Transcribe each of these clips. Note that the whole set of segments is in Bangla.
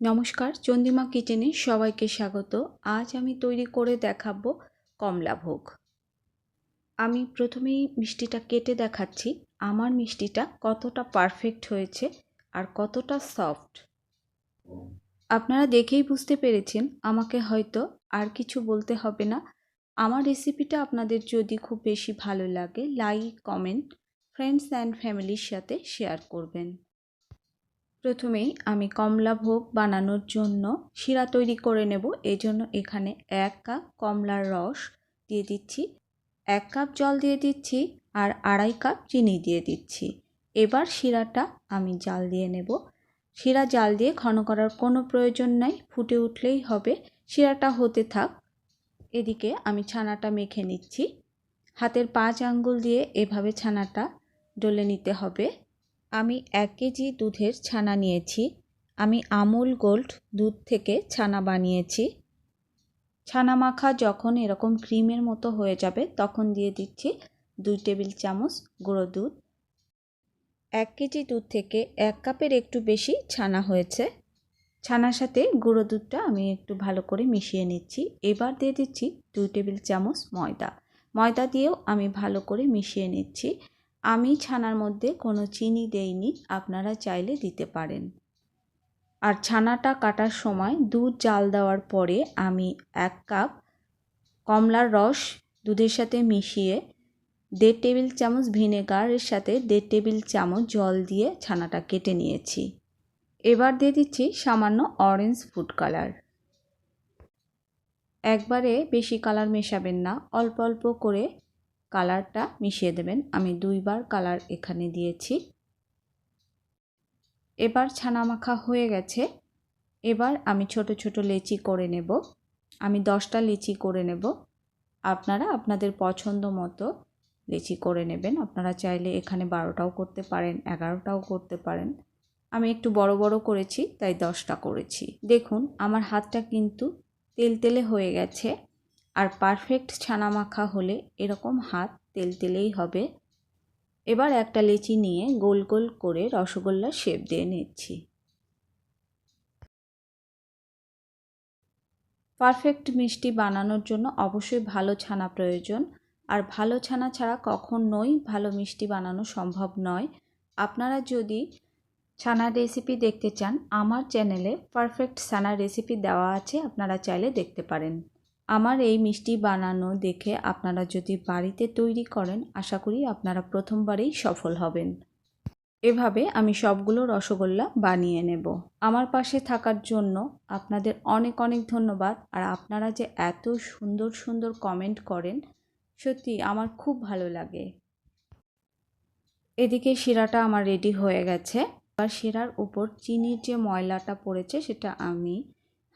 নমস্কার, চন্দ্রিমা কিচেনে সবাইকে স্বাগত। আজ আমি তৈরি করে দেখাবো কমলা ভোগ। আমি প্রথমেই মিষ্টিটা কেটে দেখাচ্ছি আমার মিষ্টিটা কতটা পারফেক্ট হয়েছে আর কতটা সফট। আপনারা দেখেই বুঝতে পেরেছেন, আমাকে হয়তো আর কিছু বলতে হবে না। আমার রেসিপিটা আপনাদের যদি খুব বেশি ভালো লাগে, লাইক, কমেন্ট, ফ্রেন্ডস অ্যান্ড ফ্যামিলির সাথে শেয়ার করবেন। প্রথমেই আমি কমলা ভোগ বানানোর জন্য শিরা তৈরি করে নেব। এই জন্য এখানে 1 কাপ কমলার রস দিয়ে দিচ্ছি, 1 কাপ জল দিয়ে দিচ্ছি আর 2.5 কাপ চিনি দিয়ে দিচ্ছি। এবার শিরাটা আমি জাল দিয়ে নেব। শিরা জাল দিয়ে ঘন করার কোনো প্রয়োজন নাই, ফুটে উঠলেই হবে। শিরাটা হতে থাক। এদিকে আমি ছানাটা মেখে নিচ্ছি। হাতের 5 আঙ্গুল দিয়ে এভাবে ছানাটা ডলে নিতে হবে। আমি 1 কেজি দুধের ছানা নিয়েছি। আমি আমুল গোল্ড দুধ থেকে ছানা বানিয়েছি। ছানা মাখা যখন এরকম ক্রিমের মতো হয়ে যাবে তখন দিয়ে দিচ্ছি 2 টেবিল চামচ গুঁড়ো দুধ। 1 কেজি দুধ থেকে 1 কাপের একটু বেশি ছানা হয়েছে। ছানার সাথে গুঁড়ো দুধটা আমি একটু ভালো করে মিশিয়ে নিচ্ছি। এবার দিয়ে দিচ্ছি 2 টেবিল চামচ ময়দা। ময়দা দিয়েও আমি ভালো করে মিশিয়ে নিচ্ছি। আমি ছানার মধ্যে কোনো চিনি দেইনি, আপনারা চাইলে দিতে পারেন। আর ছানাটা কাটার সময় দুধ জাল দেওয়ার পরে আমি 1 কাপ কমলার রস দুধের সাথে মিশিয়ে 1.5 টেবিল চামচ ভিনেগারের সাথে 1.5 টেবিল চামচ জল দিয়ে ছানাটা কেটে নিয়েছি। এবার দিয়ে দিচ্ছি সামান্য অরেঞ্জ ফুড কালার। একবারে বেশি কালার মেশাবেন না, অল্প অল্প করে কালারটা মিশিয়ে দেবেন। আমি 2 বার কালার এখানে দিয়েছি। এবার ছানা মাখা হয়ে গেছে। এবার আমি ছোট ছোট লেচি করে নেব। আমি 10টা লেচি করে নেব। আপনারা আপনাদের পছন্দ মতো লেচি করে নেবেন। আপনারা চাইলে এখানে 12টাও করতে পারেন, 11টাও করতে পারেন। আমি একটু বড় বড় করেছি তাই 10টা করেছি। দেখুন আমার হাতটা কিন্তু তেলতেলে হয়ে গেছে। আর পারফেক্ট ছানা মাখা হলে এরকম হাত তেলতেলেই হবে। এবার একটা লেচি নিয়ে গোল গোল করে রসগোল্লার শেপ দিয়ে নিচ্ছি। পারফেক্ট মিষ্টি বানানোর জন্য অবশ্যই ভালো ছানা প্রয়োজন। আর ভালো ছানা ছাড়া কখনোই ভালো মিষ্টি বানানো সম্ভব নয়। আপনারা যদি ছানার রেসিপি দেখতে চান, আমার চ্যানেলে পারফেক্ট ছানার রেসিপি দেওয়া আছে, আপনারা চাইলে দেখতে পারেন। আমার এই মিষ্টি বানানো দেখে আপনারা যদি বাড়িতে তৈরি করেন, আশা করি আপনারা প্রথমবারেই সফল হবেন। এভাবে আমি সবগুলো রসগোল্লা বানিয়ে নেব। আমার পাশে থাকার জন্য আপনাদের অনেক অনেক ধন্যবাদ। আর আপনারা যে এত সুন্দর সুন্দর কমেন্ট করেন, সত্যি আমার খুব ভালো লাগে। এদিকে শিরাটা আমার রেডি হয়ে গেছে। এবার শিরার উপর চিনির যে ময়লাটা পড়েছে সেটা আমি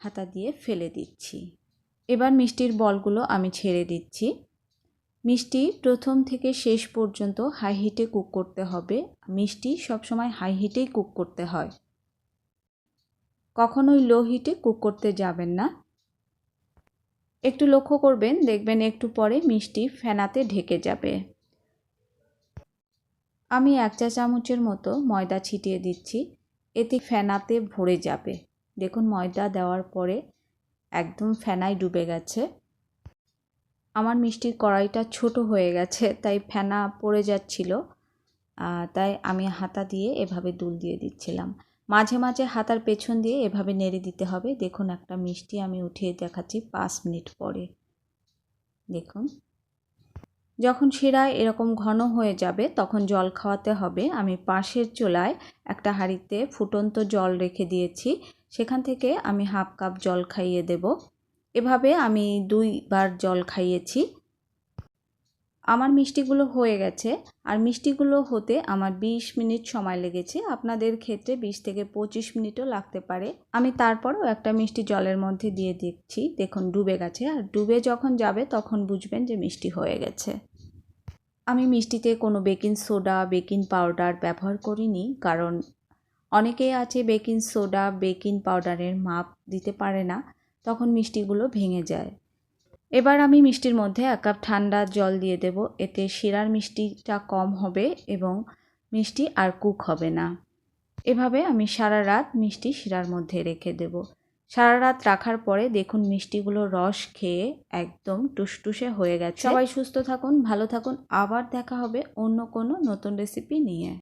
হাতা দিয়ে ফেলে দিচ্ছি। এবার মিষ্টির বলগুলো আমি ছেড়ে দিচ্ছি। মিষ্টি প্রথম থেকে শেষ পর্যন্ত হাই হিটে কুক করতে হবে। মিষ্টি সবসময় হাই হিটেই কুক করতে হয়, কখনোই লো হিটে কুক করতে যাবেন না। একটু লক্ষ্য করবেন, দেখবেন একটু পরে মিষ্টি ফেনাতে ঢেকে যাবে। আমি 1 চা চামচের মতো ময়দা ছিটিয়ে দিচ্ছি, এতে ফেনাতে ভরে যাবে। দেখুন ময়দা দেওয়ার পরে একদম ফেনায় ডুবে গেছে। আমার মিষ্টির কড়াইটা ছোট হয়ে গেছে তাই ফেনা পড়ে যাচ্ছিল, তাই আমি হাতা দিয়ে এভাবে দুল দিয়ে দিচ্ছিলাম। মাঝে মাঝে হাতার পেছন দিয়ে এভাবে নেড়ে দিতে হবে। দেখুন একটা মিষ্টি আমি উঠিয়ে দেখাচ্ছি 5 মিনিট পরে। দেখুন যখন শিরা এরকম ঘন হয়ে যাবে তখন জল খাওয়াতে হবে। আমি পাশের চুলায় একটা হাঁড়িতে ফুটন্ত জল রেখে দিয়েছি, সেখান থেকে আমি 1/2 কাপ জল খাইয়ে দেব। এভাবে আমি 2 বার জল খাইয়েছি। আমার মিষ্টিগুলো হয়ে গেছে। আর মিষ্টিগুলো হতে আমার 20 মিনিট সময় লেগেছে। আপনাদের ক্ষেত্রে 20 থেকে 25 মিনিটও লাগতে পারে। আমি তারপরও একটা মিষ্টি জলের মধ্যে দিয়ে দেখছি, দেখুন ডুবে গেছে। আর ডুবে যখন যাবে তখন বুঝবেন যে মিষ্টি হয়ে গেছে। আমি মিষ্টিতে কোনো বেকিং সোডা, বেকিং পাউডার ব্যবহার করিনি, কারণ অনেকেই আছে বেকিং সোডা, বেকিং পাউডারের মাপ দিতে পারে না, তখন মিষ্টিগুলো ভেঙে যায়। এবার আমি মিষ্টির মধ্যে 1 কাপ ঠান্ডা জল দিয়ে দেব। এতে শিরার মিষ্টিটা কম হবে এবং মিষ্টি আর কুক হবে না। এভাবে আমি সারা রাত মিষ্টি শিরার মধ্যে রেখে দেব। সারা রাত রাখার পরে দেখুন মিষ্টিগুলো রস খেয়ে একদম টুসটুসে হয়ে গেছে। সবাই সুস্থ থাকুন, ভালো থাকুন। আবার দেখা হবে অন্য কোনো নতুন রেসিপি নিয়ে।